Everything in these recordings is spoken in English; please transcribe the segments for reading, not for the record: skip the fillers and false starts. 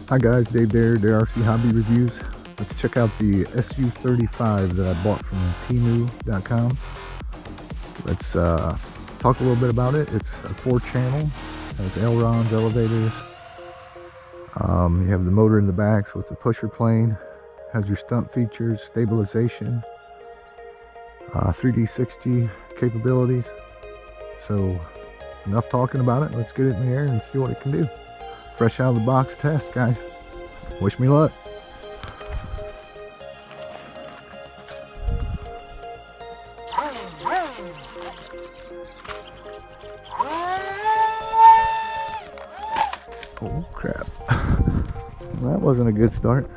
Hi guys, Dave there, RC Hobby Reviews. Let's check out the SU-35 that I bought from Temu.com. Let's talk a little bit about it. It's a 4-channel, has ailerons, elevators. You have the motor in the back, so it's a pusher plane. Has your stunt features, stabilization, 3D60 capabilities. So enough talking about it. Let's get it in the air and see what it can do. Fresh out of the box test, guys. Wish me luck. Oh crap. Well, that wasn't a good start.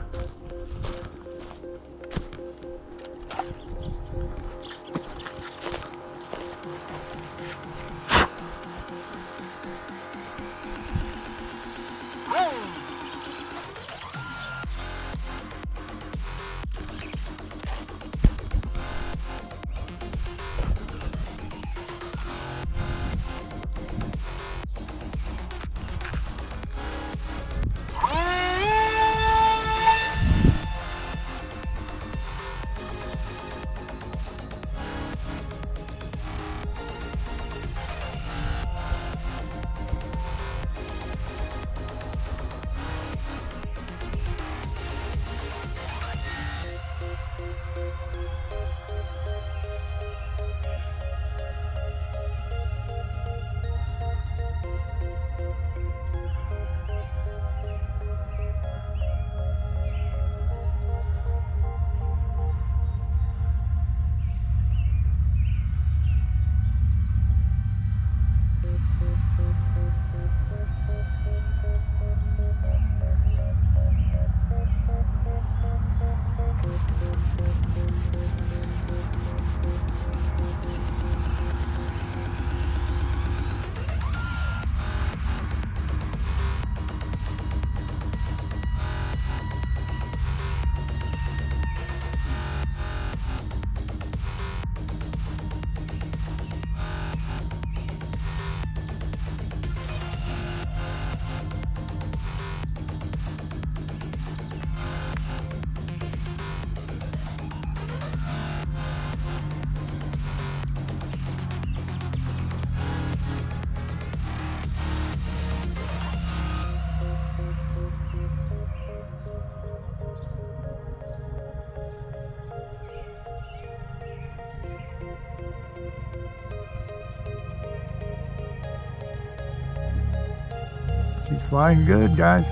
She's flying good, guys.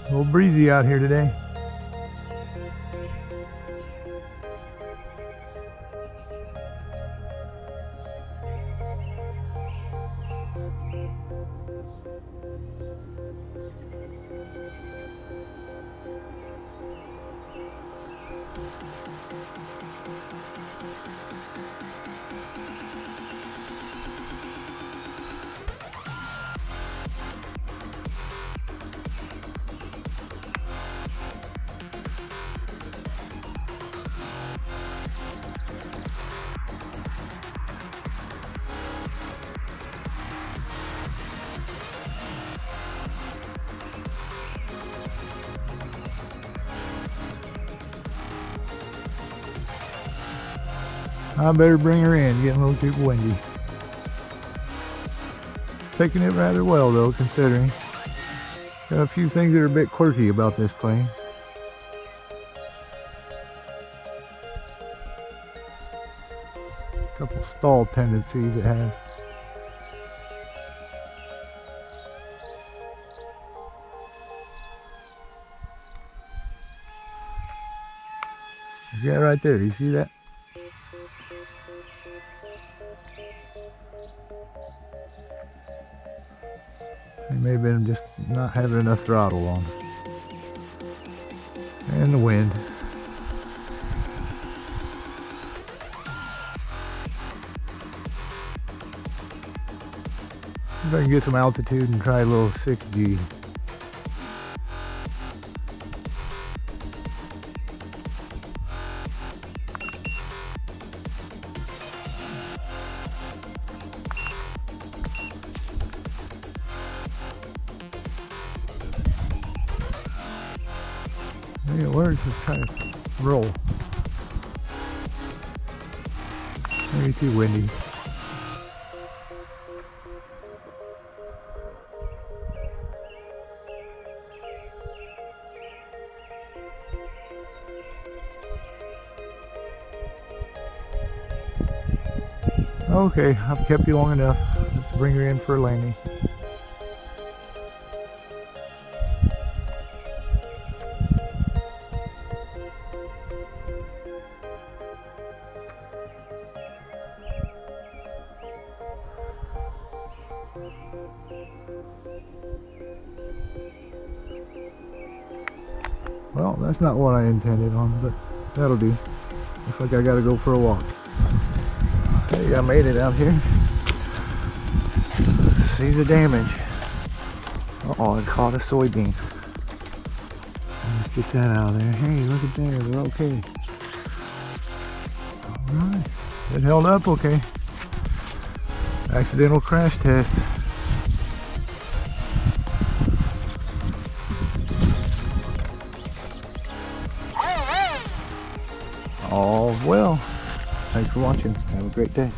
A little breezy out here today. I better bring her in, getting a little too windy. Taking it rather well though, considering. Got a few things that are a bit quirky about this plane. A couple stall tendencies it has. Yeah, right there, you see that? They may have been just not having enough throttle on. And the wind. If I can get some altitude and try a little 6G. Maybe it works. Let's try to roll. Maybe too windy. Okay, I've kept you long enough. Let's bring her in for a landing. Well, that's not what I intended on, but that'll do. Looks like I gotta go for a walk. Hey, I made it out here. See the damage. Uh-oh, I caught a soybean. Let's get that out of there. Hey, look at there, we're okay. Alright, it held up okay. Accidental crash test. All well. Thanks for watching. Have a great day.